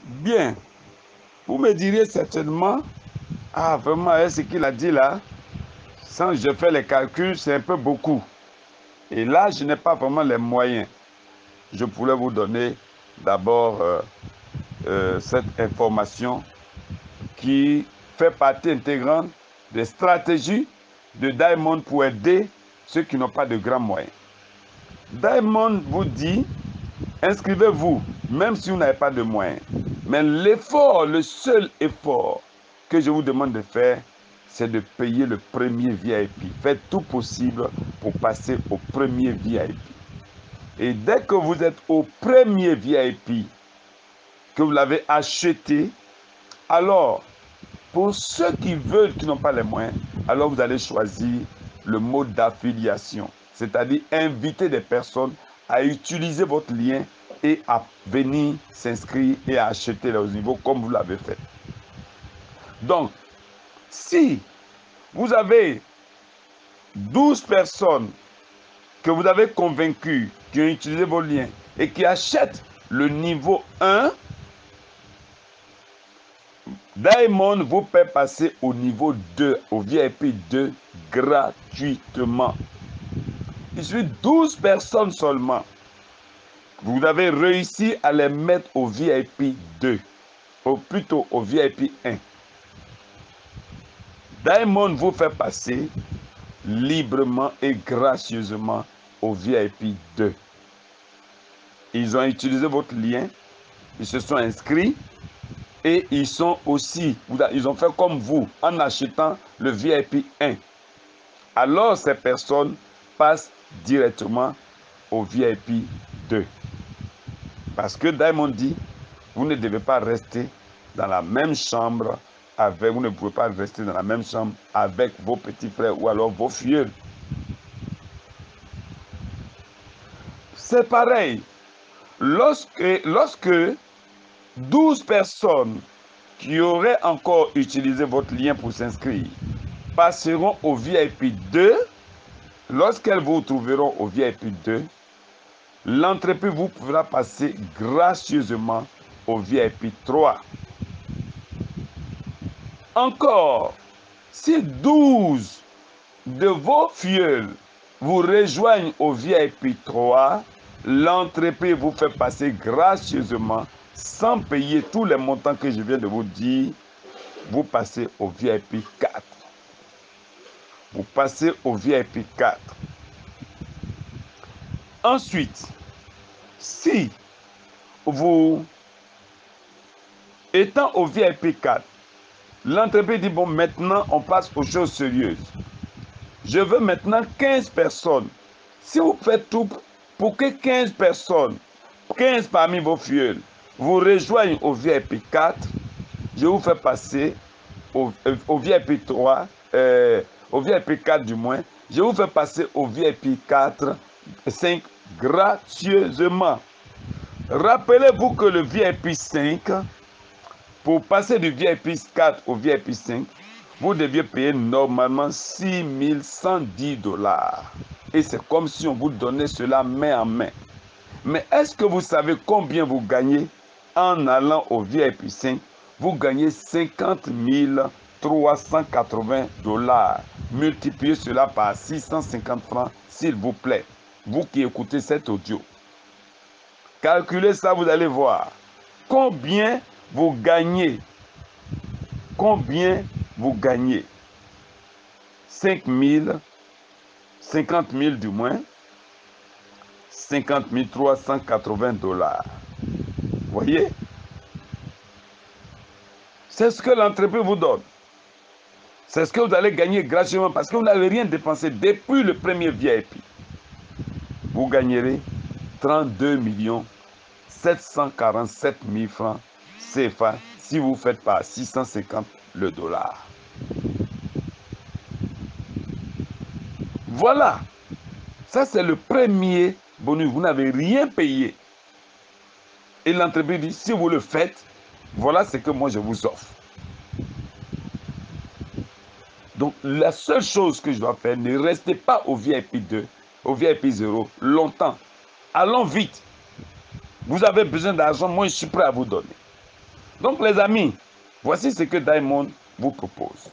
Bien, vous me diriez certainement, ah vraiment, ce qu'il a dit là, sans je fais les calculs, c'est un peu beaucoup. Et là, je n'ai pas vraiment les moyens. Je pourrais vous donner d'abord cette information qui fait partie intégrante des stratégies de Diamond pour aider ceux qui n'ont pas de grands moyens. Diamond vous dit, inscrivez-vous, même si vous n'avez pas de moyens. Mais l'effort, le seul effort que je vous demande de faire, c'est de payer le premier VIP. Faites tout possible pour passer au premier VIP. Et dès que vous êtes au premier VIP, que vous l'avez acheté, alors, pour ceux qui veulent, qui n'ont pas les moyens, alors vous allez choisir le mode d'affiliation. C'est-à-dire inviter des personnes à utiliser votre lien et à venir s'inscrire et à acheter leurs niveaux comme vous l'avez fait. Donc, si vous avez 12 personnes que vous avez convaincues qui ont utilisé vos liens et qui achètent le niveau 1, Diamond vous fait passer au niveau 2, au VIP 2, gratuitement. Il suffit 12 personnes seulement. Vous avez réussi à les mettre au VIP 2, ou plutôt au VIP 1. Diamond vous fait passer librement et gracieusement au VIP 2. Ils ont utilisé votre lien, ils se sont inscrits et ils sont aussi, ils ont fait comme vous en achetant le VIP 1. Alors ces personnes passent directement au VIP 2. Parce que Diamond dit, vous ne devez pas rester dans la même chambre avec, vous ne pouvez pas rester dans la même chambre avec vos petits frères ou alors vos filles. C'est pareil. Lorsque 12 personnes qui auraient encore utilisé votre lien pour s'inscrire passeront au VIP 2, lorsqu'elles vous trouveront au VIP 2, l'entreprise vous pourra passer gracieusement au VIP 3. Encore, si 12 de vos filleuls vous rejoignent au VIP 3, l'entreprise vous fait passer gracieusement, sans payer tous les montants que je viens de vous dire, vous passez au VIP 4. Vous passez au VIP 4. Ensuite, si vous, étant au VIP 4, l'entreprise dit, bon, maintenant, on passe aux choses sérieuses. Je veux maintenant 15 personnes. Si vous faites tout pour que 15 personnes, 15 parmi vos filleuls, vous rejoignent au VIP 4, je vous fais passer au VIP 3, au VIP 4 du moins, je vous fais passer au VIP 4, 5 gracieusement. Rappelez-vous que le VIP 5, pour passer du VIP 4 au VIP 5, vous deviez payer normalement 6 110 $. Et c'est comme si on vous donnait cela main en main. Mais est-ce que vous savez combien vous gagnez en allant au VIP 5? Vous gagnez 50 380 $. Multipliez cela par 650 francs, s'il vous plaît. Vous qui écoutez cet audio. Calculez ça, vous allez voir. Combien vous gagnez? Combien vous gagnez? 5 000, 50 000 du moins, 50 380 $. Voyez? C'est ce que l'entreprise vous donne. C'est ce que vous allez gagner gratuitement parce que vous n'avez rien dépensé depuis le premier VIP. Vous gagnerez 32 747 000 francs CFA si vous faites par 650 le dollar. Voilà. Ça, c'est le premier bonus. Vous n'avez rien payé. Et l'entreprise dit, si vous le faites, voilà ce que moi je vous offre. Donc, la seule chose que je dois faire, ne restez pas au VIP 2, au VIP 0 longtemps. Allons vite. Vous avez besoin d'argent, moi je suis prêt à vous donner. Donc les amis, voici ce que Diamond vous propose.